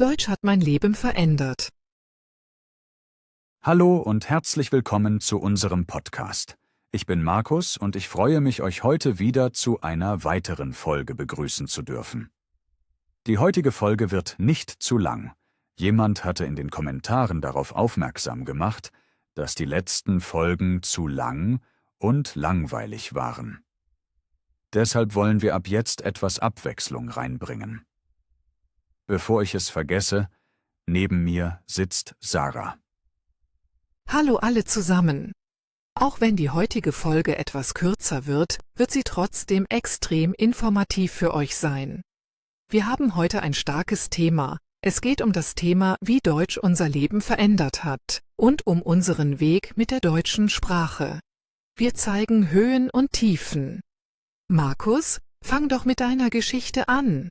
Deutsch hat mein Leben verändert. Hallo und herzlich willkommen zu unserem Podcast. Ich bin Markus und ich freue mich, euch heute wieder zu einer weiteren Folge begrüßen zu dürfen. Die heutige Folge wird nicht zu lang. Jemand hatte in den Kommentaren darauf aufmerksam gemacht, dass die letzten Folgen zu lang und langweilig waren. Deshalb wollen wir ab jetzt etwas Abwechslung reinbringen. Bevor ich es vergesse, neben mir sitzt Sarah. Hallo alle zusammen. Auch wenn die heutige Folge etwas kürzer wird, wird sie trotzdem extrem informativ für euch sein. Wir haben heute ein starkes Thema. Es geht um das Thema, wie Deutsch unser Leben verändert hat und um unseren Weg mit der deutschen Sprache. Wir zeigen Höhen und Tiefen. Markus, fang doch mit deiner Geschichte an.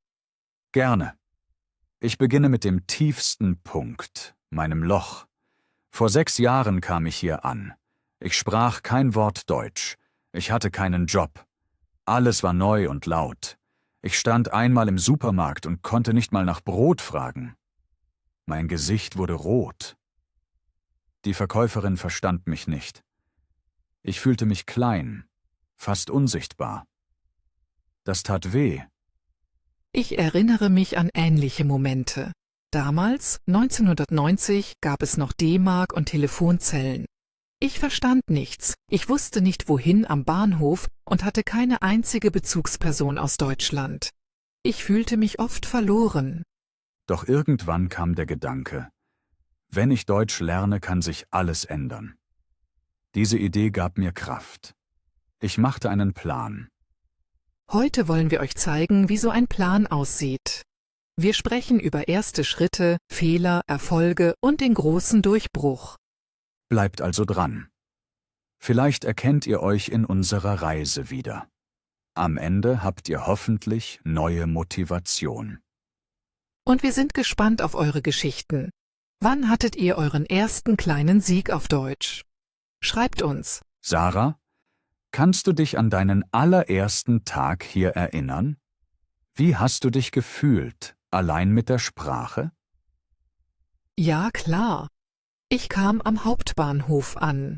Gerne. Ich beginne mit dem tiefsten Punkt, meinem Loch. Vor 6 Jahren kam ich hier an. Ich sprach kein Wort Deutsch. Ich hatte keinen Job. Alles war neu und laut. Ich stand einmal im Supermarkt und konnte nicht mal nach Brot fragen. Mein Gesicht wurde rot. Die Verkäuferin verstand mich nicht. Ich fühlte mich klein, fast unsichtbar. Das tat weh. Ich erinnere mich an ähnliche Momente. Damals, 1990, gab es noch D-Mark und Telefonzellen. Ich verstand nichts, ich wusste nicht wohin am Bahnhof und hatte keine einzige Bezugsperson aus Deutschland. Ich fühlte mich oft verloren. Doch irgendwann kam der Gedanke, wenn ich Deutsch lerne, kann sich alles ändern. Diese Idee gab mir Kraft. Ich machte einen Plan. Heute wollen wir euch zeigen, wie so ein Plan aussieht. Wir sprechen über erste Schritte, Fehler, Erfolge und den großen Durchbruch. Bleibt also dran. Vielleicht erkennt ihr euch in unserer Reise wieder. Am Ende habt ihr hoffentlich neue Motivation. Und wir sind gespannt auf eure Geschichten. Wann hattet ihr euren ersten kleinen Sieg auf Deutsch? Schreibt uns. Sarah, kannst du dich an deinen allerersten Tag hier erinnern? Wie hast du dich gefühlt, allein mit der Sprache? Ja, klar. Ich kam am Hauptbahnhof an.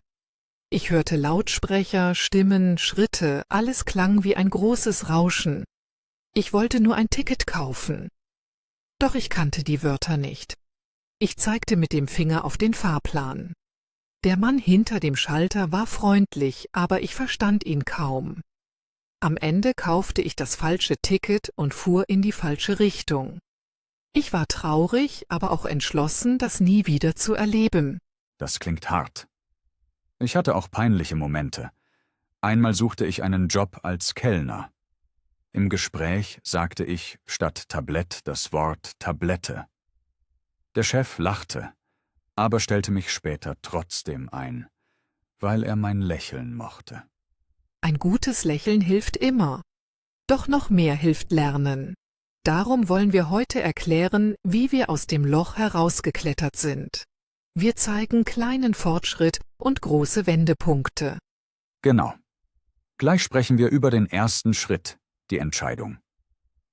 Ich hörte Lautsprecher, Stimmen, Schritte, alles klang wie ein großes Rauschen. Ich wollte nur ein Ticket kaufen. Doch ich kannte die Wörter nicht. Ich zeigte mit dem Finger auf den Fahrplan. Der Mann hinter dem Schalter war freundlich, aber ich verstand ihn kaum. Am Ende kaufte ich das falsche Ticket und fuhr in die falsche Richtung. Ich war traurig, aber auch entschlossen, das nie wieder zu erleben. Das klingt hart. Ich hatte auch peinliche Momente. Einmal suchte ich einen Job als Kellner. Im Gespräch sagte ich statt Tablett das Wort Tablette. Der Chef lachte, aber stellte mich später trotzdem ein, weil er mein Lächeln mochte. Ein gutes Lächeln hilft immer. Doch noch mehr hilft Lernen. Darum wollen wir heute erklären, wie wir aus dem Loch herausgeklettert sind. Wir zeigen kleinen Fortschritt und große Wendepunkte. Genau. Gleich sprechen wir über den ersten Schritt, die Entscheidung.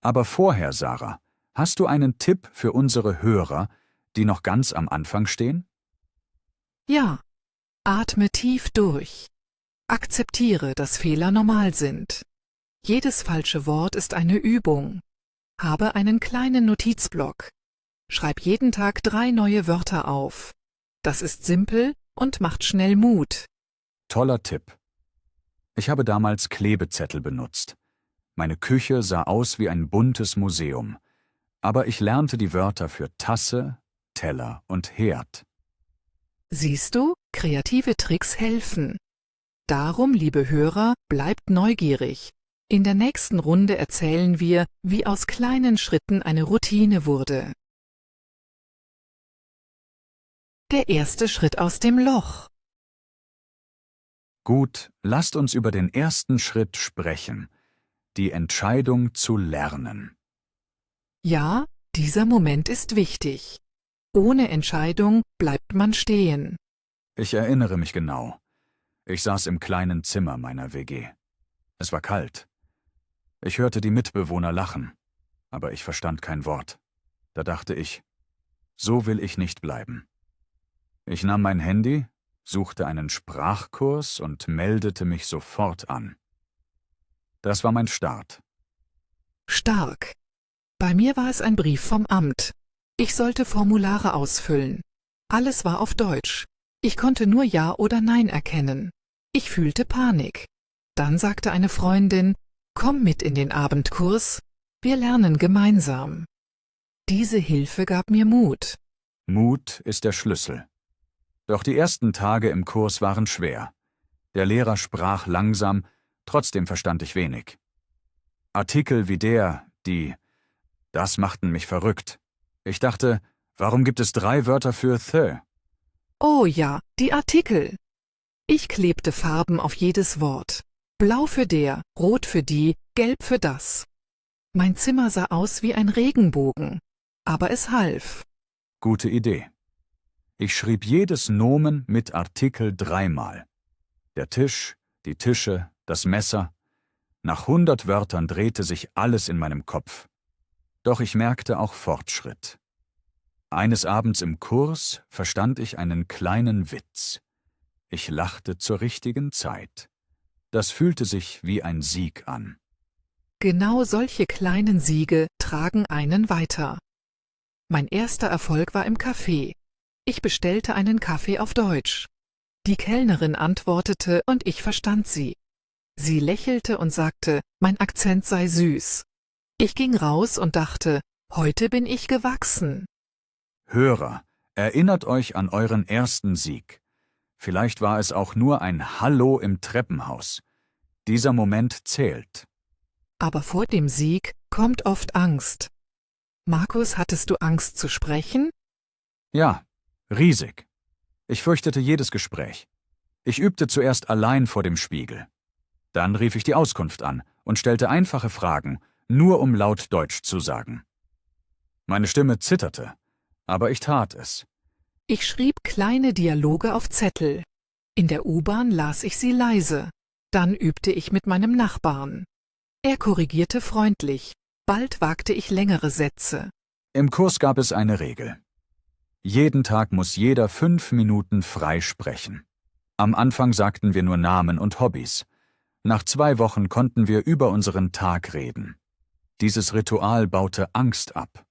Aber vorher, Sarah, hast du einen Tipp für unsere Hörer, die noch ganz am Anfang stehen? Ja, atme tief durch. Akzeptiere, dass Fehler normal sind. Jedes falsche Wort ist eine Übung. Habe einen kleinen Notizblock. Schreib jeden Tag 3 neue Wörter auf. Das ist simpel und macht schnell Mut. Toller Tipp. Ich habe damals Klebezettel benutzt. Meine Küche sah aus wie ein buntes Museum. Aber ich lernte die Wörter für Tasse, Teller und Herd. Siehst du, kreative Tricks helfen. Darum, liebe Hörer, bleibt neugierig. In der nächsten Runde erzählen wir, wie aus kleinen Schritten eine Routine wurde. Der erste Schritt aus dem Loch. Gut, lasst uns über den ersten Schritt sprechen, die Entscheidung zu lernen. Ja, dieser Moment ist wichtig. Ohne Entscheidung bleibt man stehen. Ich erinnere mich genau. Ich saß im kleinen Zimmer meiner WG. Es war kalt. Ich hörte die Mitbewohner lachen, aber ich verstand kein Wort. Da dachte ich, so will ich nicht bleiben. Ich nahm mein Handy, suchte einen Sprachkurs und meldete mich sofort an. Das war mein Start. Stark. Bei mir war es ein Brief vom Amt. Ich sollte Formulare ausfüllen. Alles war auf Deutsch. Ich konnte nur Ja oder Nein erkennen. Ich fühlte Panik. Dann sagte eine Freundin, komm mit in den Abendkurs, wir lernen gemeinsam. Diese Hilfe gab mir Mut. Mut ist der Schlüssel. Doch die ersten Tage im Kurs waren schwer. Der Lehrer sprach langsam, trotzdem verstand ich wenig. Artikel wie das machten mich verrückt. Ich dachte, warum gibt es 3 Wörter für the? Oh ja, die Artikel. Ich klebte Farben auf jedes Wort. Blau für der, rot für die, gelb für das. Mein Zimmer sah aus wie ein Regenbogen, aber es half. Gute Idee. Ich schrieb jedes Nomen mit Artikel 3-mal. Der Tisch, die Tische, das Messer. Nach 100 Wörtern drehte sich alles in meinem Kopf. Doch ich merkte auch Fortschritt. Eines Abends im Kurs verstand ich einen kleinen Witz. Ich lachte zur richtigen Zeit. Das fühlte sich wie ein Sieg an. Genau solche kleinen Siege tragen einen weiter. Mein erster Erfolg war im Café. Ich bestellte einen Kaffee auf Deutsch. Die Kellnerin antwortete und ich verstand sie. Sie lächelte und sagte, mein Akzent sei süß. Ich ging raus und dachte, heute bin ich gewachsen. Hörer, erinnert euch an euren ersten Sieg. Vielleicht war es auch nur ein Hallo im Treppenhaus. Dieser Moment zählt. Aber vor dem Sieg kommt oft Angst. Markus, hattest du Angst zu sprechen? Ja, riesig. Ich fürchtete jedes Gespräch. Ich übte zuerst allein vor dem Spiegel. Dann rief ich die Auskunft an und stellte einfache Fragen, nur um laut Deutsch zu sagen. Meine Stimme zitterte, aber ich tat es. Ich schrieb kleine Dialoge auf Zettel. In der U-Bahn las ich sie leise. Dann übte ich mit meinem Nachbarn. Er korrigierte freundlich. Bald wagte ich längere Sätze. Im Kurs gab es eine Regel. Jeden Tag muss jeder 5 Minuten frei sprechen. Am Anfang sagten wir nur Namen und Hobbys. Nach 2 Wochen konnten wir über unseren Tag reden. Dieses Ritual baute Angst ab.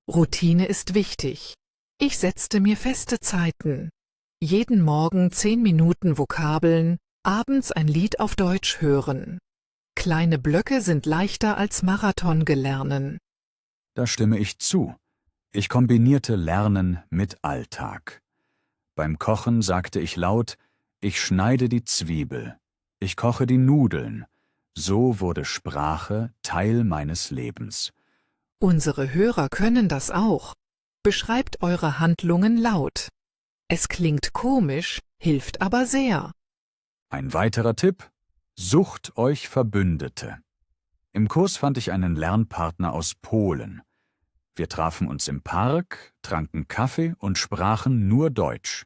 Routine ist wichtig. Ich setzte mir feste Zeiten. Jeden Morgen 10 Minuten Vokabeln, abends ein Lied auf Deutsch hören. Kleine Blöcke sind leichter als Marathon gelernen. Da stimme ich zu. Ich kombinierte Lernen mit Alltag. Beim Kochen sagte ich laut, ich schneide die Zwiebel, ich koche die Nudeln. So wurde Sprache Teil meines Lebens. Unsere Hörer können das auch. Beschreibt eure Handlungen laut. Es klingt komisch, hilft aber sehr. Ein weiterer Tipp: Sucht euch Verbündete. Im Kurs fand ich einen Lernpartner aus Polen. Wir trafen uns im Park, tranken Kaffee und sprachen nur Deutsch.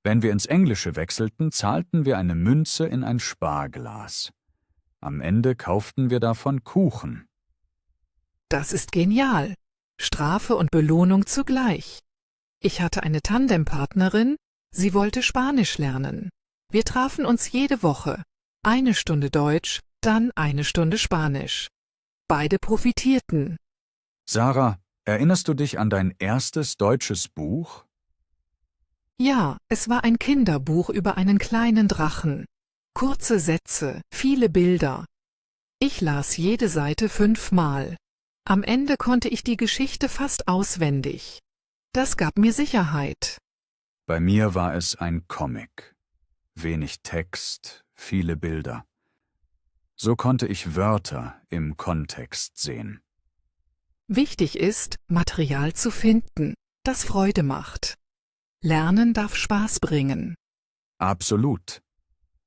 Wenn wir ins Englische wechselten, zahlten wir eine Münze in ein Sparglas. Am Ende kauften wir davon Kuchen. Das ist genial. Strafe und Belohnung zugleich. Ich hatte eine Tandempartnerin, sie wollte Spanisch lernen. Wir trafen uns jede Woche. 1 Stunde Deutsch, dann 1 Stunde Spanisch. Beide profitierten. Sarah, erinnerst du dich an dein erstes deutsches Buch? Ja, es war ein Kinderbuch über einen kleinen Drachen. Kurze Sätze, viele Bilder. Ich las jede Seite 5-mal. Am Ende konnte ich die Geschichte fast auswendig. Das gab mir Sicherheit. Bei mir war es ein Comic. Wenig Text, viele Bilder. So konnte ich Wörter im Kontext sehen. Wichtig ist, Material zu finden, das Freude macht. Lernen darf Spaß bringen. Absolut.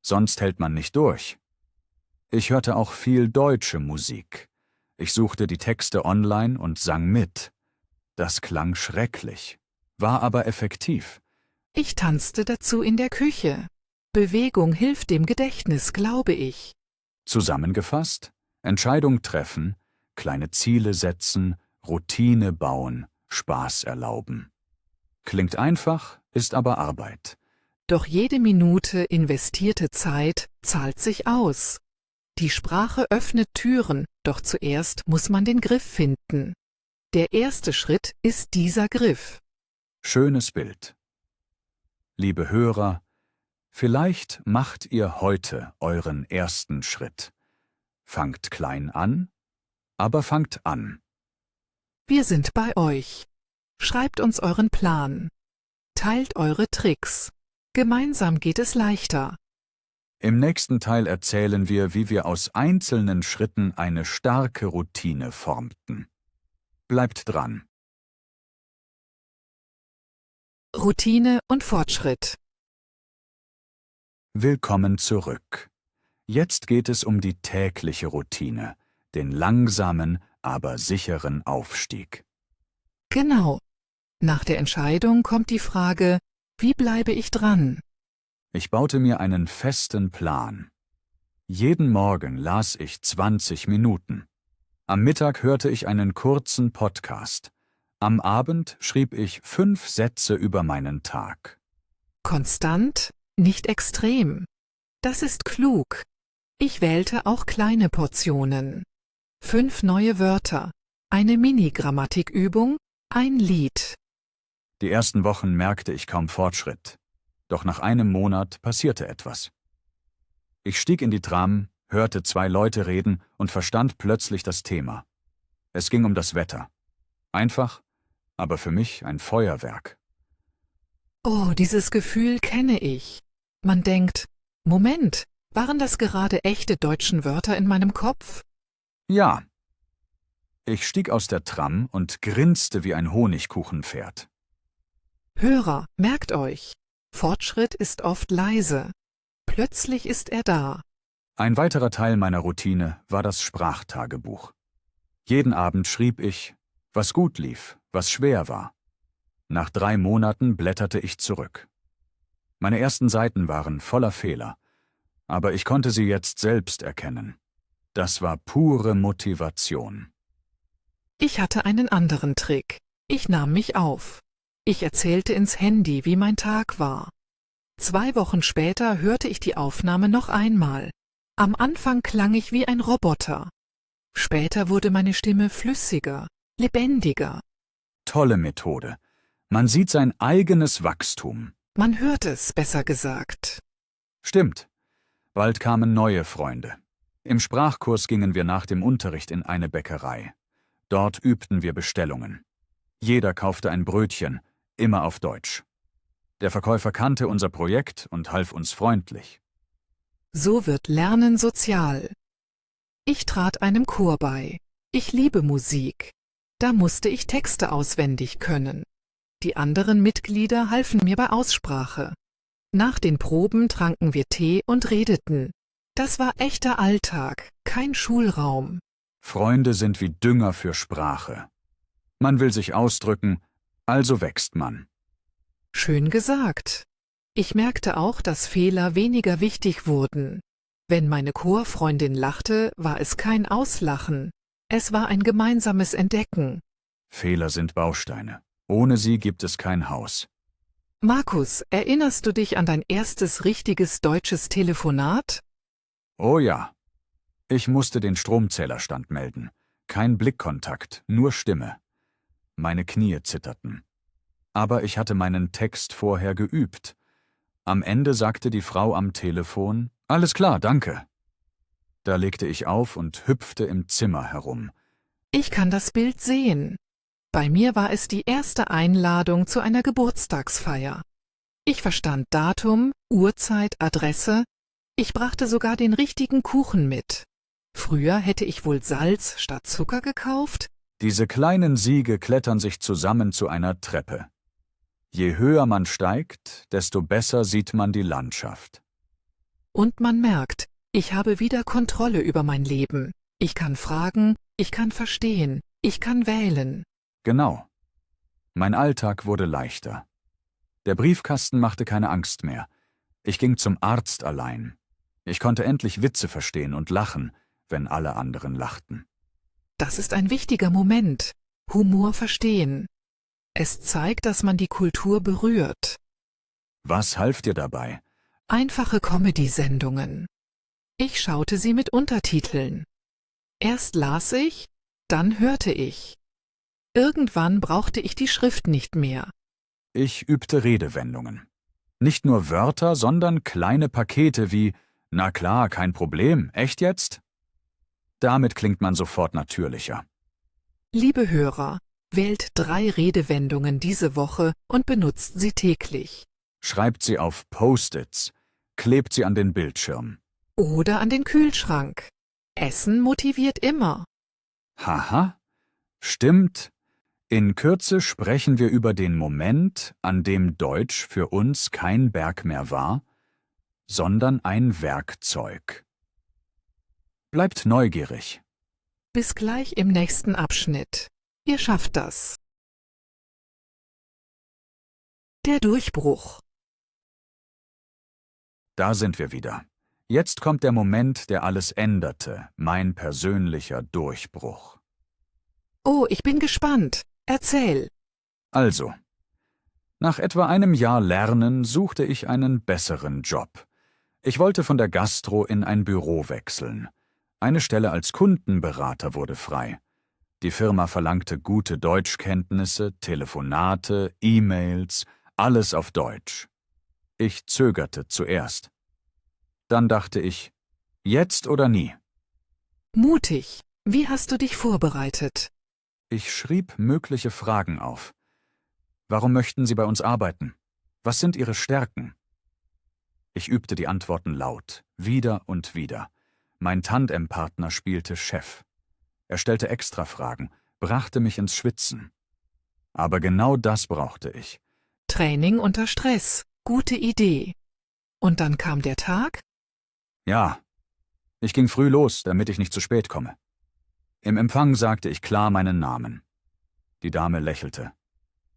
Sonst hält man nicht durch. Ich hörte auch viel deutsche Musik. Ich suchte die Texte online und sang mit. Das klang schrecklich, war aber effektiv. Ich tanzte dazu in der Küche. Bewegung hilft dem Gedächtnis, glaube ich. Zusammengefasst: Entscheidung treffen, kleine Ziele setzen, Routine bauen, Spaß erlauben. Klingt einfach, ist aber Arbeit. Doch jede Minute investierte Zeit zahlt sich aus. Die Sprache öffnet Türen, doch zuerst muss man den Griff finden. Der erste Schritt ist dieser Griff. Schönes Bild. Liebe Hörer, vielleicht macht ihr heute euren ersten Schritt. Fangt klein an, aber fangt an. Wir sind bei euch. Schreibt uns euren Plan. Teilt eure Tricks. Gemeinsam geht es leichter. Im nächsten Teil erzählen wir, wie wir aus einzelnen Schritten eine starke Routine formten. Bleibt dran. Routine und Fortschritt. Willkommen zurück. Jetzt geht es um die tägliche Routine, den langsamen, aber sicheren Aufstieg. Genau. Nach der Entscheidung kommt die Frage, wie bleibe ich dran? Ich baute mir einen festen Plan. Jeden Morgen las ich 20 Minuten. Am Mittag hörte ich einen kurzen Podcast. Am Abend schrieb ich 5 Sätze über meinen Tag. Konstant, nicht extrem. Das ist klug. Ich wählte auch kleine Portionen. 5 neue Wörter, eine Mini-Grammatikübung, ein Lied. Die ersten Wochen merkte ich kaum Fortschritt. Doch nach einem Monat passierte etwas. Ich stieg in die Tram, hörte 2 Leute reden und verstand plötzlich das Thema. Es ging um das Wetter. Einfach, aber für mich ein Feuerwerk. Oh, dieses Gefühl kenne ich. Man denkt, Moment, waren das gerade echte deutschen Wörter in meinem Kopf? Ja. Ich stieg aus der Tram und grinste wie ein Honigkuchenpferd. Hörer, merkt euch, Fortschritt ist oft leise. Plötzlich ist er da. Ein weiterer Teil meiner Routine war das Sprachtagebuch. Jeden Abend schrieb ich, was gut lief, was schwer war. Nach 3 Monaten blätterte ich zurück. Meine ersten Seiten waren voller Fehler, aber ich konnte sie jetzt selbst erkennen. Das war pure Motivation. Ich hatte einen anderen Trick. Ich nahm mich auf. Ich erzählte ins Handy, wie mein Tag war. 2 Wochen später hörte ich die Aufnahme noch einmal. Am Anfang klang ich wie ein Roboter. Später wurde meine Stimme flüssiger, lebendiger. Tolle Methode. Man sieht sein eigenes Wachstum. Man hört es, besser gesagt. Stimmt. Bald kamen neue Freunde. Im Sprachkurs gingen wir nach dem Unterricht in eine Bäckerei. Dort übten wir Bestellungen. Jeder kaufte ein Brötchen, immer auf Deutsch. Der Verkäufer kannte unser Projekt und half uns freundlich. So wird Lernen sozial. Ich trat einem Chor bei. Ich liebe Musik. Da musste ich Texte auswendig können. Die anderen Mitglieder halfen mir bei Aussprache. Nach den Proben tranken wir Tee und redeten. Das war echter Alltag, kein Schulraum. Freunde sind wie Dünger für Sprache. Man will sich ausdrücken, also wächst man. Schön gesagt. Ich merkte auch, dass Fehler weniger wichtig wurden. Wenn meine Chorfreundin lachte, war es kein Auslachen. Es war ein gemeinsames Entdecken. Fehler sind Bausteine. Ohne sie gibt es kein Haus. Markus, erinnerst du dich an dein erstes richtiges deutsches Telefonat? Oh ja. Ich musste den Stromzählerstand melden. Kein Blickkontakt, nur Stimme. Meine Knie zitterten. Aber ich hatte meinen Text vorher geübt. Am Ende sagte die Frau am Telefon, »Alles klar, danke.« Da legte ich auf und hüpfte im Zimmer herum. Ich kann das Bild sehen. Bei mir war es die erste Einladung zu einer Geburtstagsfeier. Ich verstand Datum, Uhrzeit, Adresse. Ich brachte sogar den richtigen Kuchen mit. Früher hätte ich wohl Salz statt Zucker gekauft. Diese kleinen Siege klettern sich zusammen zu einer Treppe. Je höher man steigt, desto besser sieht man die Landschaft. Und man merkt, ich habe wieder Kontrolle über mein Leben. Ich kann fragen, ich kann verstehen, ich kann wählen. Genau. Mein Alltag wurde leichter. Der Briefkasten machte keine Angst mehr. Ich ging zum Arzt allein. Ich konnte endlich Witze verstehen und lachen, wenn alle anderen lachten. Das ist ein wichtiger Moment. Humor verstehen. Es zeigt, dass man die Kultur berührt. Was half dir dabei? Einfache Comedy-Sendungen. Ich schaute sie mit Untertiteln. Erst las ich, dann hörte ich. Irgendwann brauchte ich die Schrift nicht mehr. Ich übte Redewendungen. Nicht nur Wörter, sondern kleine Pakete wie »Na klar, kein Problem, echt jetzt?« Damit klingt man sofort natürlicher. Liebe Hörer, wählt 3 Redewendungen diese Woche und benutzt sie täglich. Schreibt sie auf Post-its, klebt sie an den Bildschirm. Oder an den Kühlschrank. Essen motiviert immer. Haha, stimmt. In Kürze sprechen wir über den Moment, an dem Deutsch für uns kein Berg mehr war, sondern ein Werkzeug. Bleibt neugierig. Bis gleich im nächsten Abschnitt. Ihr schafft das. Der Durchbruch. Da sind wir wieder. Jetzt kommt der Moment, der alles änderte, mein persönlicher Durchbruch. Oh, ich bin gespannt. Erzähl. Also, nach etwa einem Jahr Lernen suchte ich einen besseren Job. Ich wollte von der Gastro in ein Büro wechseln. Eine Stelle als Kundenberater wurde frei. Die Firma verlangte gute Deutschkenntnisse, Telefonate, E-Mails, alles auf Deutsch. Ich zögerte zuerst. Dann dachte ich, jetzt oder nie. Mutig. Wie hast du dich vorbereitet? Ich schrieb mögliche Fragen auf. Warum möchten Sie bei uns arbeiten? Was sind Ihre Stärken? Ich übte die Antworten laut, wieder und wieder. Mein Tandempartner spielte Chef. Er stellte Extrafragen, brachte mich ins Schwitzen. Aber genau das brauchte ich. Training unter Stress. Gute Idee. Und dann kam der Tag? Ja, ich ging früh los, damit ich nicht zu spät komme. Im Empfang sagte ich klar meinen Namen. Die Dame lächelte.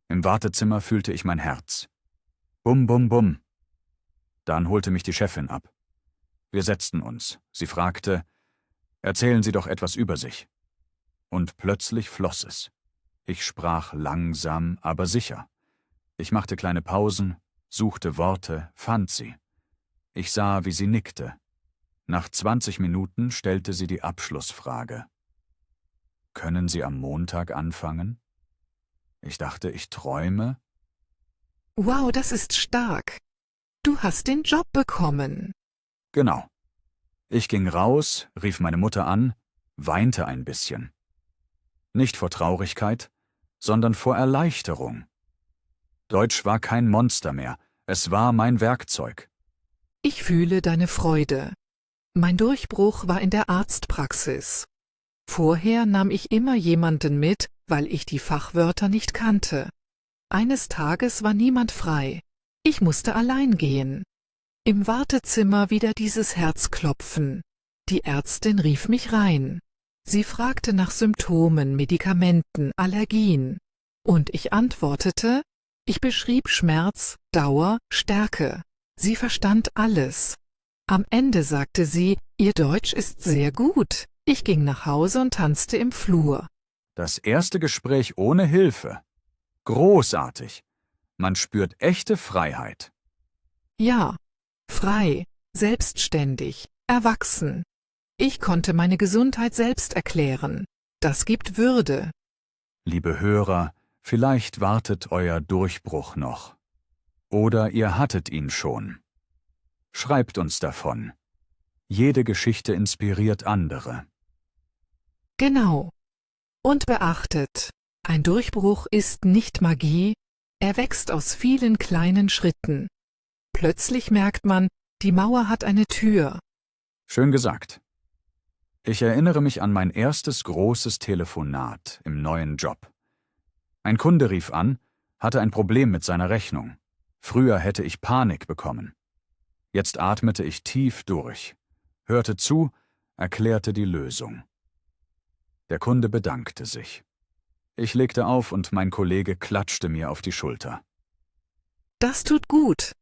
Im Wartezimmer fühlte ich mein Herz. Bum, bum, bum. Dann holte mich die Chefin ab. Wir setzten uns. Sie fragte, »Erzählen Sie doch etwas über sich.« Und plötzlich floss es. Ich sprach langsam, aber sicher. Ich machte kleine Pausen, suchte Worte, fand sie. Ich sah, wie sie nickte. Nach 20 Minuten stellte sie die Abschlussfrage. »Können Sie am Montag anfangen?« Ich dachte, ich träume. Wow, das ist stark. Du hast den Job bekommen. Genau. Ich ging raus, rief meine Mutter an, weinte ein bisschen. Nicht vor Traurigkeit, sondern vor Erleichterung. Deutsch war kein Monster mehr, es war mein Werkzeug. Ich fühle deine Freude. Mein Durchbruch war in der Arztpraxis. Vorher nahm ich immer jemanden mit, weil ich die Fachwörter nicht kannte. Eines Tages war niemand frei. Ich musste allein gehen. Im Wartezimmer wieder dieses Herzklopfen. Die Ärztin rief mich rein. Sie fragte nach Symptomen, Medikamenten, Allergien. Und ich antwortete, ich beschrieb Schmerz, Dauer, Stärke. Sie verstand alles. Am Ende sagte sie, Ihr Deutsch ist sehr gut. Ich ging nach Hause und tanzte im Flur. Das erste Gespräch ohne Hilfe. Großartig. Man spürt echte Freiheit. Ja, frei, selbstständig, erwachsen. Ich konnte meine Gesundheit selbst erklären. Das gibt Würde. Liebe Hörer, vielleicht wartet euer Durchbruch noch. Oder ihr hattet ihn schon. Schreibt uns davon. Jede Geschichte inspiriert andere. Genau. Und beachtet, ein Durchbruch ist nicht Magie, er wächst aus vielen kleinen Schritten. Plötzlich merkt man, die Mauer hat eine Tür. Schön gesagt. Ich erinnere mich an mein erstes großes Telefonat im neuen Job. Ein Kunde rief an, hatte ein Problem mit seiner Rechnung. Früher hätte ich Panik bekommen. Jetzt atmete ich tief durch, hörte zu, erklärte die Lösung. Der Kunde bedankte sich. Ich legte auf und mein Kollege klatschte mir auf die Schulter. Das tut gut.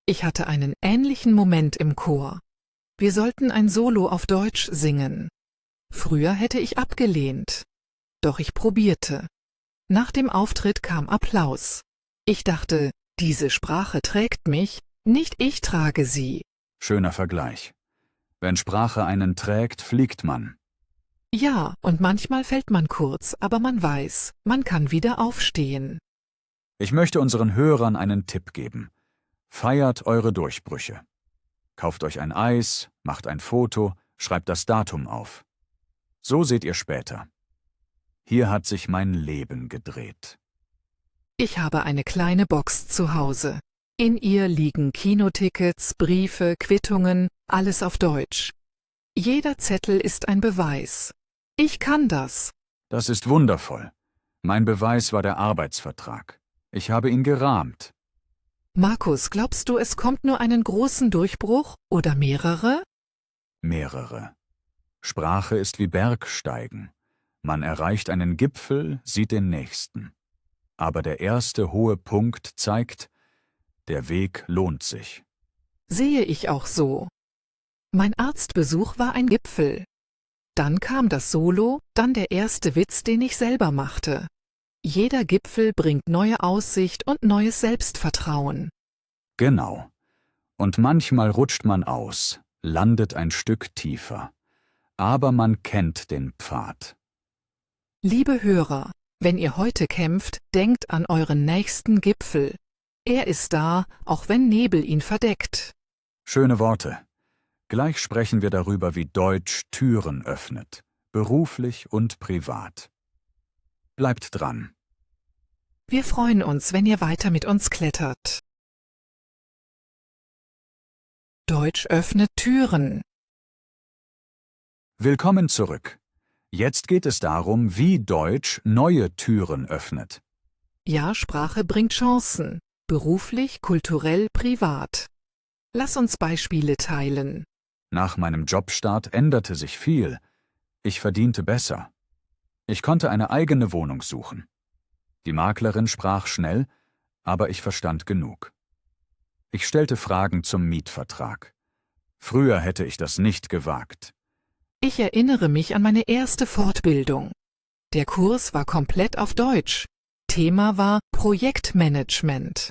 Ich hatte einen ähnlichen Moment im Chor. Wir sollten ein Solo auf Deutsch singen. Früher hätte ich abgelehnt. Doch ich probierte. Nach dem Auftritt kam Applaus. Ich dachte, diese Sprache trägt mich, nicht ich trage sie. Schöner Vergleich. Wenn Sprache einen trägt, fliegt man. Ja, und manchmal fällt man kurz, aber man weiß, man kann wieder aufstehen. Ich möchte unseren Hörern einen Tipp geben. Feiert eure Durchbrüche. Kauft euch ein Eis, macht ein Foto, schreibt das Datum auf. So seht ihr später. Hier hat sich mein Leben gedreht. Ich habe eine kleine Box zu Hause. In ihr liegen Kinotickets, Briefe, Quittungen, alles auf Deutsch. Jeder Zettel ist ein Beweis. Ich kann das. Das ist wundervoll. Mein Beweis war der Arbeitsvertrag. Ich habe ihn gerahmt. Markus, glaubst du, es kommt nur einen großen Durchbruch oder mehrere? Mehrere. Sprache ist wie Bergsteigen. Man erreicht einen Gipfel, sieht den nächsten. Aber der erste hohe Punkt zeigt, der Weg lohnt sich. Sehe ich auch so. Mein Arztbesuch war ein Gipfel. Dann kam das Solo, dann der erste Witz, den ich selber machte. Jeder Gipfel bringt neue Aussicht und neues Selbstvertrauen. Genau. Und manchmal rutscht man aus, landet ein Stück tiefer. Aber man kennt den Pfad. Liebe Hörer, wenn ihr heute kämpft, denkt an euren nächsten Gipfel. Er ist da, auch wenn Nebel ihn verdeckt. Schöne Worte. Gleich sprechen wir darüber, wie Deutsch Türen öffnet, beruflich und privat. Bleibt dran. Wir freuen uns, wenn ihr weiter mit uns klettert. Deutsch öffnet Türen. Willkommen zurück. Jetzt geht es darum, wie Deutsch neue Türen öffnet. Ja, Sprache bringt Chancen. Beruflich, kulturell, privat. Lass uns Beispiele teilen. Nach meinem Jobstart änderte sich viel. Ich verdiente besser. Ich konnte eine eigene Wohnung suchen. Die Maklerin sprach schnell, aber ich verstand genug. Ich stellte Fragen zum Mietvertrag. Früher hätte ich das nicht gewagt. Ich erinnere mich an meine erste Fortbildung. Der Kurs war komplett auf Deutsch. Thema war Projektmanagement.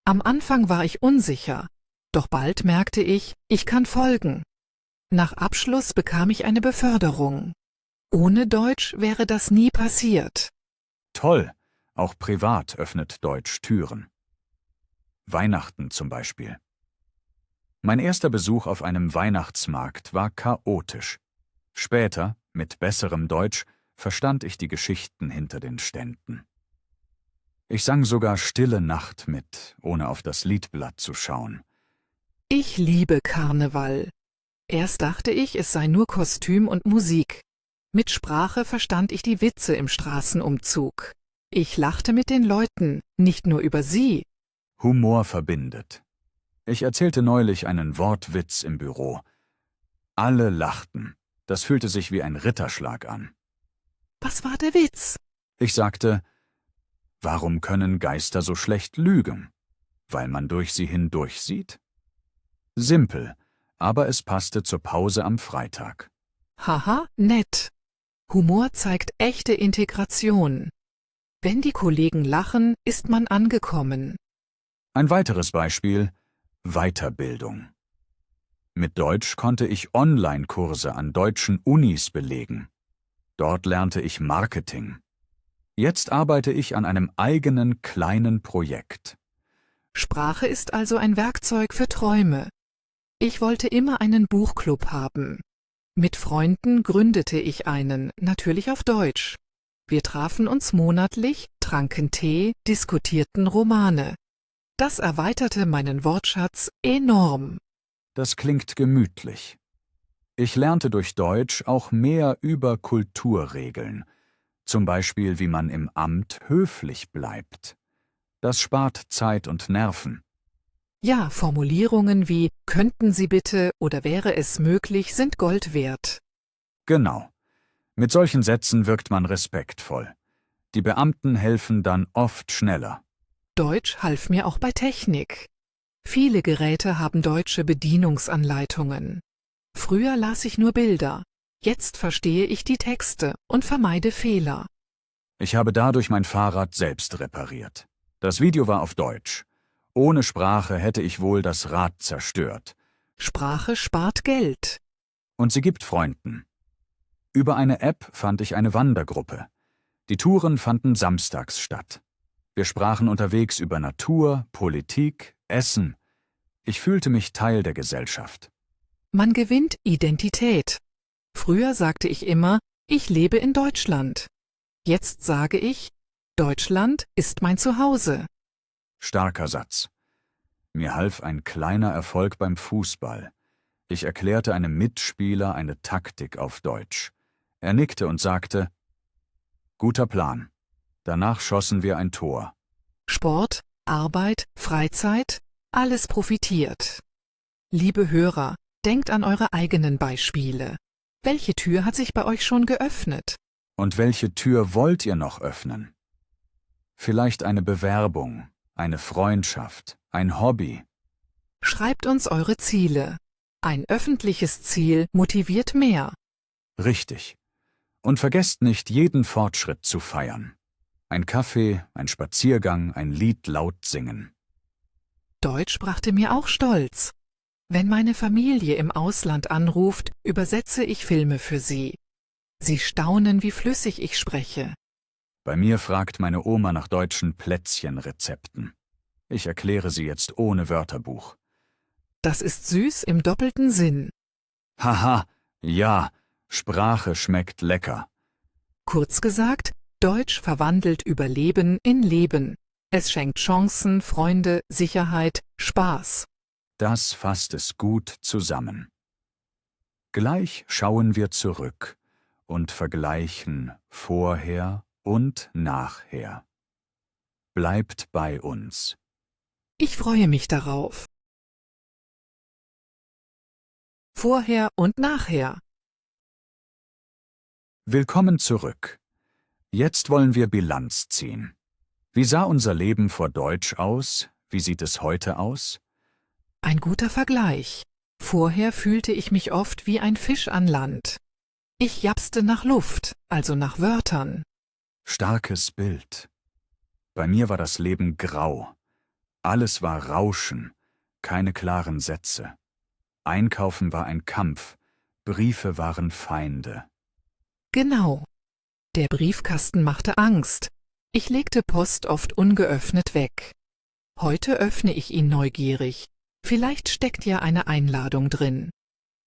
Am Anfang war ich unsicher, doch bald merkte ich, ich kann folgen. Nach Abschluss bekam ich eine Beförderung. Ohne Deutsch wäre das nie passiert. Toll, auch privat öffnet Deutsch Türen. Weihnachten zum Beispiel. Mein erster Besuch auf einem Weihnachtsmarkt war chaotisch. Später, mit besserem Deutsch, verstand ich die Geschichten hinter den Ständen. Ich sang sogar Stille Nacht mit, ohne auf das Liedblatt zu schauen. Ich liebe Karneval. Erst dachte ich, es sei nur Kostüm und Musik. Mit Sprache verstand ich die Witze im Straßenumzug. Ich lachte mit den Leuten, nicht nur über sie. Humor verbindet. Ich erzählte neulich einen Wortwitz im Büro. Alle lachten. Das fühlte sich wie ein Ritterschlag an. Was war der Witz? Ich sagte, warum können Geister so schlecht lügen? Weil man durch sie hindurch sieht? Simpel, aber es passte zur Pause am Freitag. Haha, nett. Humor zeigt echte Integration. Wenn die Kollegen lachen, ist man angekommen. Ein weiteres Beispiel: Weiterbildung. Mit Deutsch konnte ich Online-Kurse an deutschen Unis belegen. Dort lernte ich Marketing. Jetzt arbeite ich an einem eigenen kleinen Projekt. Sprache ist also ein Werkzeug für Träume. Ich wollte immer einen Buchclub haben. Mit Freunden gründete ich einen, natürlich auf Deutsch. Wir trafen uns monatlich, tranken Tee, diskutierten Romane. Das erweiterte meinen Wortschatz enorm. Das klingt gemütlich. Ich lernte durch Deutsch auch mehr über Kulturregeln, zum Beispiel wie man im Amt höflich bleibt. Das spart Zeit und Nerven. Ja, Formulierungen wie »könnten Sie bitte« oder »wäre es möglich« sind Gold wert. Genau. Mit solchen Sätzen wirkt man respektvoll. Die Beamten helfen dann oft schneller. Deutsch half mir auch bei Technik. Viele Geräte haben deutsche Bedienungsanleitungen. Früher las ich nur Bilder. Jetzt verstehe ich die Texte und vermeide Fehler. Ich habe dadurch mein Fahrrad selbst repariert. Das Video war auf Deutsch. Ohne Sprache hätte ich wohl das Rad zerstört. Sprache spart Geld. Und sie gibt Freunden. Über eine App fand ich eine Wandergruppe. Die Touren fanden samstags statt. Wir sprachen unterwegs über Natur, Politik, Essen. Ich fühlte mich Teil der Gesellschaft. Man gewinnt Identität. Früher sagte ich immer, ich lebe in Deutschland. Jetzt sage ich, Deutschland ist mein Zuhause. Starker Satz. Mir half ein kleiner Erfolg beim Fußball. Ich erklärte einem Mitspieler eine Taktik auf Deutsch. Er nickte und sagte, guter Plan. Danach schossen wir ein Tor. Sport, Arbeit, Freizeit, alles profitiert. Liebe Hörer, denkt an eure eigenen Beispiele. Welche Tür hat sich bei euch schon geöffnet? Und welche Tür wollt ihr noch öffnen? Vielleicht eine Bewerbung, eine Freundschaft, ein Hobby. Schreibt uns eure Ziele. Ein öffentliches Ziel motiviert mehr. Richtig. Und vergesst nicht, jeden Fortschritt zu feiern. Ein Kaffee, ein Spaziergang, ein Lied laut singen. Deutsch brachte mir auch Stolz. Wenn meine Familie im Ausland anruft, übersetze ich Filme für sie. Sie staunen, wie flüssig ich spreche. Bei mir fragt meine Oma nach deutschen Plätzchenrezepten. Ich erkläre sie jetzt ohne Wörterbuch. Das ist süß im doppelten Sinn. Haha, ja, Sprache schmeckt lecker. Kurz gesagt, Deutsch verwandelt Überleben in Leben. Es schenkt Chancen, Freunde, Sicherheit, Spaß. Das fasst es gut zusammen. Gleich schauen wir zurück und vergleichen vorher und nachher. Bleibt bei uns. Ich freue mich darauf. Vorher und nachher. Willkommen zurück. Jetzt wollen wir Bilanz ziehen. Wie sah unser Leben vor Deutsch aus? Wie sieht es heute aus? Ein guter Vergleich. Vorher fühlte ich mich oft wie ein Fisch an Land. Ich japste nach Luft, also nach Wörtern. Starkes Bild. Bei mir war das Leben grau. Alles war Rauschen, keine klaren Sätze. Einkaufen war ein Kampf, Briefe waren Feinde. Genau. Der Briefkasten machte Angst. Ich legte Post oft ungeöffnet weg. Heute öffne ich ihn neugierig. Vielleicht steckt ja eine Einladung drin.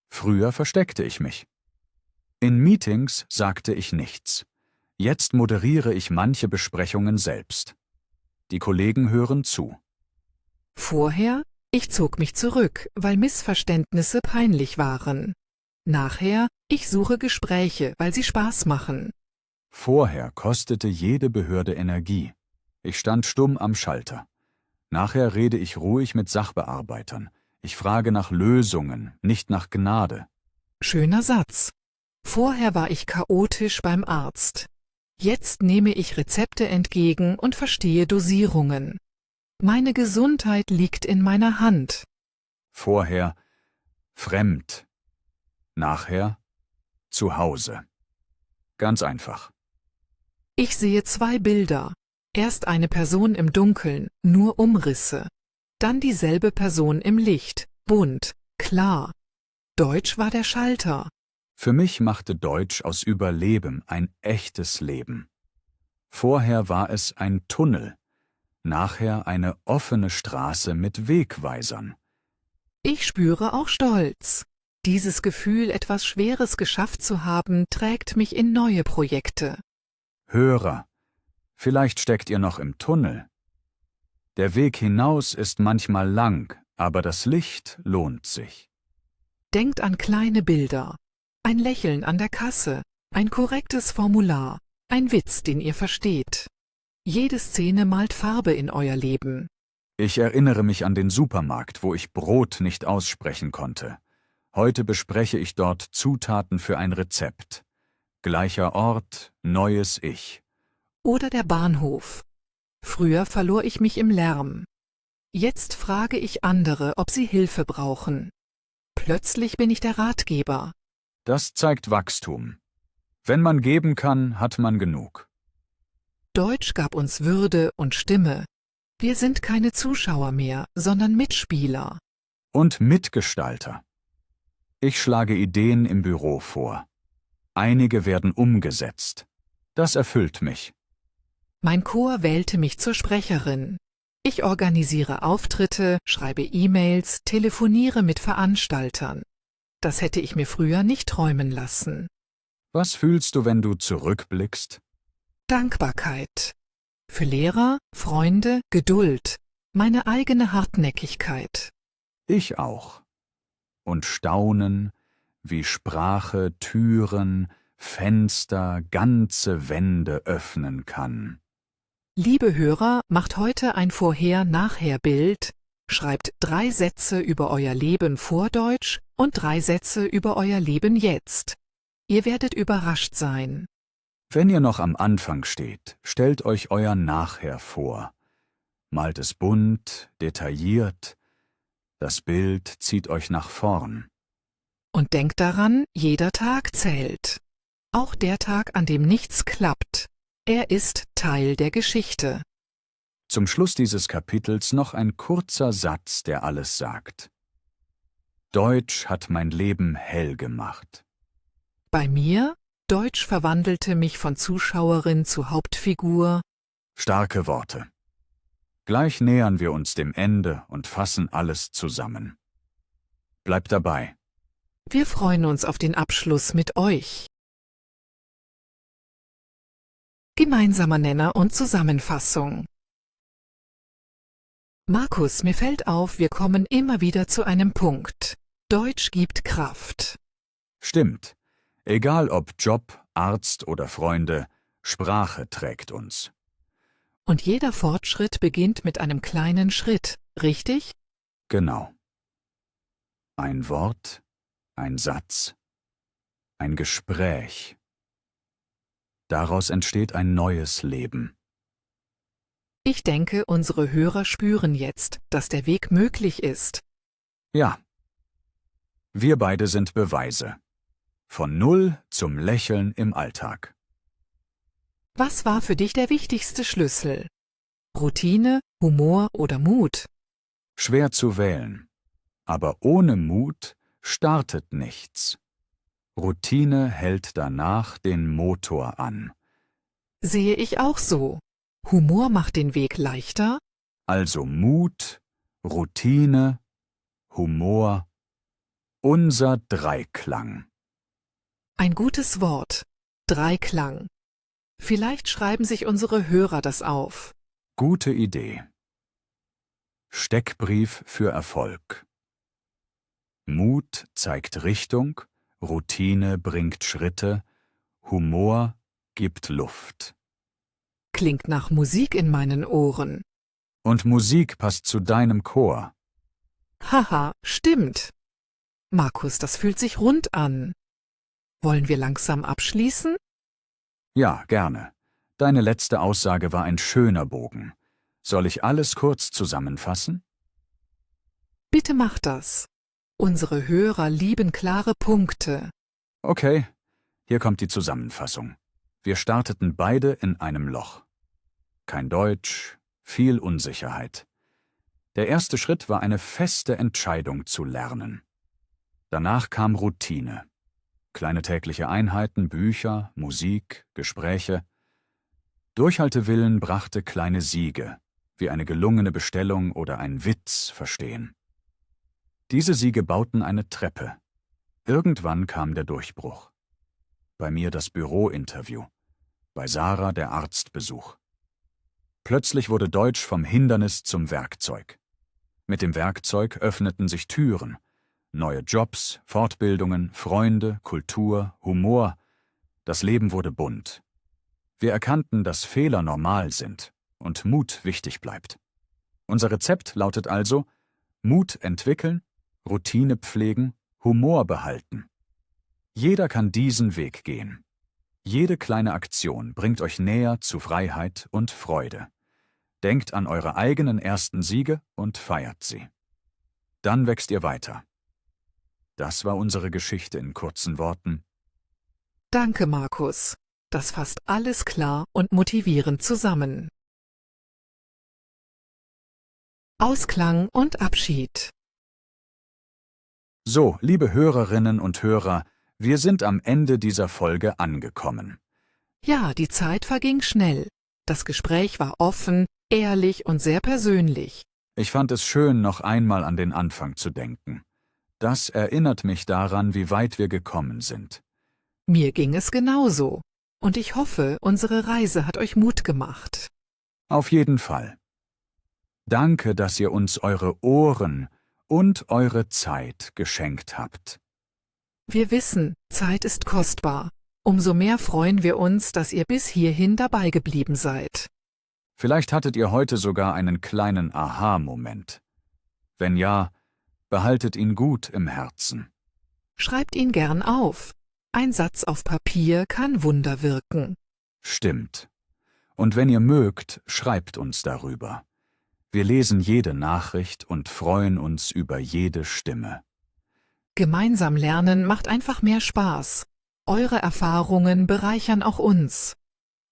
Früher versteckte ich mich. In Meetings sagte ich nichts. Jetzt moderiere ich manche Besprechungen selbst. Die Kollegen hören zu. Vorher, ich zog mich zurück, weil Missverständnisse peinlich waren. Nachher, ich suche Gespräche, weil sie Spaß machen. Vorher kostete jede Behörde Energie. Ich stand stumm am Schalter. Nachher rede ich ruhig mit Sachbearbeitern. Ich frage nach Lösungen, nicht nach Gnade. Schöner Satz. Vorher war ich chaotisch beim Arzt. Jetzt nehme ich Rezepte entgegen und verstehe Dosierungen. Meine Gesundheit liegt in meiner Hand. Vorher fremd. Nachher zu Hause. Ganz einfach. Ich sehe zwei Bilder. Erst eine Person im Dunkeln, nur Umrisse. Dann dieselbe Person im Licht, bunt, klar. Deutsch war der Schalter. Für mich machte Deutsch aus Überleben ein echtes Leben. Vorher war es ein Tunnel, nachher eine offene Straße mit Wegweisern. Ich spüre auch Stolz. Dieses Gefühl, etwas Schweres geschafft zu haben, trägt mich in neue Projekte. Hörer, vielleicht steckt ihr noch im Tunnel. Der Weg hinaus ist manchmal lang, aber das Licht lohnt sich. Denkt an kleine Bilder. Ein Lächeln an der Kasse, ein korrektes Formular, ein Witz, den ihr versteht. Jede Szene malt Farbe in euer Leben. Ich erinnere mich an den Supermarkt, wo ich Brot nicht aussprechen konnte. Heute bespreche ich dort Zutaten für ein Rezept. Gleicher Ort, neues Ich. Oder der Bahnhof. Früher verlor ich mich im Lärm. Jetzt frage ich andere, ob sie Hilfe brauchen. Plötzlich bin ich der Ratgeber. Das zeigt Wachstum. Wenn man geben kann, hat man genug. Deutsch gab uns Würde und Stimme. Wir sind keine Zuschauer mehr, sondern Mitspieler. Und Mitgestalter. Ich schlage Ideen im Büro vor. Einige werden umgesetzt. Das erfüllt mich. Mein Chor wählte mich zur Sprecherin. Ich organisiere Auftritte, schreibe E-Mails, telefoniere mit Veranstaltern. Das hätte ich mir früher nicht träumen lassen. Was fühlst du, wenn du zurückblickst? Dankbarkeit. Für Lehrer, Freunde, Geduld. Meine eigene Hartnäckigkeit. Ich auch. Und Staunen, wie Sprache Türen, Fenster, ganze Wände öffnen kann. Liebe Hörer, macht heute ein Vorher-Nachher-Bild, schreibt 3 Sätze über euer Leben vor Deutsch und 3 Sätze über euer Leben jetzt. Ihr werdet überrascht sein. Wenn ihr noch am Anfang steht, stellt euch euer Nachher vor. Malt es bunt, detailliert. Das Bild zieht euch nach vorn. Und denkt daran, jeder Tag zählt. Auch der Tag, an dem nichts klappt. Er ist Teil der Geschichte. Zum Schluss dieses Kapitels noch ein kurzer Satz, der alles sagt. Deutsch hat mein Leben hell gemacht. Bei mir, Deutsch verwandelte mich von Zuschauerin zu Hauptfigur. Starke Worte. Gleich nähern wir uns dem Ende und fassen alles zusammen. Bleibt dabei. Wir freuen uns auf den Abschluss mit euch. Gemeinsamer Nenner und Zusammenfassung. Markus, mir fällt auf, wir kommen immer wieder zu einem Punkt. Deutsch gibt Kraft. Stimmt. Egal ob Job, Arzt oder Freunde, Sprache trägt uns. Und jeder Fortschritt beginnt mit einem kleinen Schritt, richtig? Genau. Ein Wort, ein Satz, ein Gespräch. Daraus entsteht ein neues Leben. Ich denke, unsere Hörer spüren jetzt, dass der Weg möglich ist. Ja. Wir beide sind Beweise. Von Null zum Lächeln im Alltag. Was war für dich der wichtigste Schlüssel? Routine, Humor oder Mut? Schwer zu wählen. Aber ohne Mut startet nichts. Routine hält danach den Motor an. Sehe ich auch so. Humor macht den Weg leichter? Also Mut, Routine, Humor, unser Dreiklang. Ein gutes Wort. Dreiklang. Vielleicht schreiben sich unsere Hörer das auf. Gute Idee. Steckbrief für Erfolg. Mut zeigt Richtung, Routine bringt Schritte, Humor gibt Luft. Klingt nach Musik in meinen Ohren. Und Musik passt zu deinem Chor. Haha, stimmt. Markus, das fühlt sich rund an. Wollen wir langsam abschließen? Ja, gerne. Deine letzte Aussage war ein schöner Bogen. Soll ich alles kurz zusammenfassen? Bitte mach das. Unsere Hörer lieben klare Punkte. Okay, hier kommt die Zusammenfassung. Wir starteten beide in einem Loch. Kein Deutsch, viel Unsicherheit. Der erste Schritt war eine feste Entscheidung zu lernen. Danach kam Routine. Kleine tägliche Einheiten, Bücher, Musik, Gespräche. Durchhaltewillen brachte kleine Siege, wie eine gelungene Bestellung oder ein Witz verstehen. Diese Siege bauten eine Treppe. Irgendwann kam der Durchbruch. Bei mir das Bürointerview, bei Sarah der Arztbesuch. Plötzlich wurde Deutsch vom Hindernis zum Werkzeug. Mit dem Werkzeug öffneten sich Türen. Neue Jobs, Fortbildungen, Freunde, Kultur, Humor. Das Leben wurde bunt. Wir erkannten, dass Fehler normal sind und Mut wichtig bleibt. Unser Rezept lautet also: Mut entwickeln, Routine pflegen, Humor behalten. Jeder kann diesen Weg gehen. Jede kleine Aktion bringt euch näher zu Freiheit und Freude. Denkt an eure eigenen ersten Siege und feiert sie. Dann wächst ihr weiter. Das war unsere Geschichte in kurzen Worten. Danke, Markus. Das fasst alles klar und motivierend zusammen. Ausklang und Abschied. So, liebe Hörerinnen und Hörer, wir sind am Ende dieser Folge angekommen. Ja, die Zeit verging schnell. Das Gespräch war offen, ehrlich und sehr persönlich. Ich fand es schön, noch einmal an den Anfang zu denken. Das erinnert mich daran, wie weit wir gekommen sind. Mir ging es genauso. Und ich hoffe, unsere Reise hat euch Mut gemacht. Auf jeden Fall. Danke, dass ihr uns eure Ohren und eure Zeit geschenkt habt. Wir wissen, Zeit ist kostbar. Umso mehr freuen wir uns, dass ihr bis hierhin dabei geblieben seid. Vielleicht hattet ihr heute sogar einen kleinen Aha-Moment. Wenn ja, behaltet ihn gut im Herzen. Schreibt ihn gern auf. Ein Satz auf Papier kann Wunder wirken. Stimmt. Und wenn ihr mögt, schreibt uns darüber. Wir lesen jede Nachricht und freuen uns über jede Stimme. Gemeinsam lernen macht einfach mehr Spaß. Eure Erfahrungen bereichern auch uns.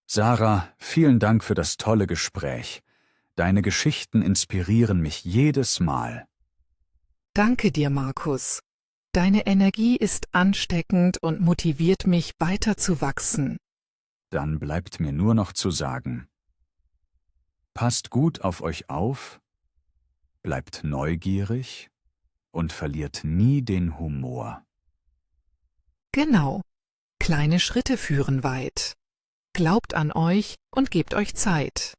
Sarah, vielen Dank für das tolle Gespräch. Deine Geschichten inspirieren mich jedes Mal. Danke dir, Markus. Deine Energie ist ansteckend und motiviert mich, weiter zu wachsen. Dann bleibt mir nur noch zu sagen: Passt gut auf euch auf, bleibt neugierig und verliert nie den Humor. Genau. Kleine Schritte führen weit. Glaubt an euch und gebt euch Zeit.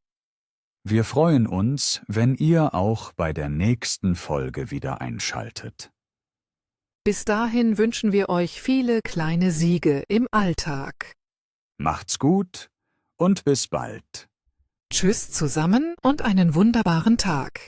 Wir freuen uns, wenn ihr auch bei der nächsten Folge wieder einschaltet. Bis dahin wünschen wir euch viele kleine Siege im Alltag. Macht's gut und bis bald. Tschüss zusammen und einen wunderbaren Tag.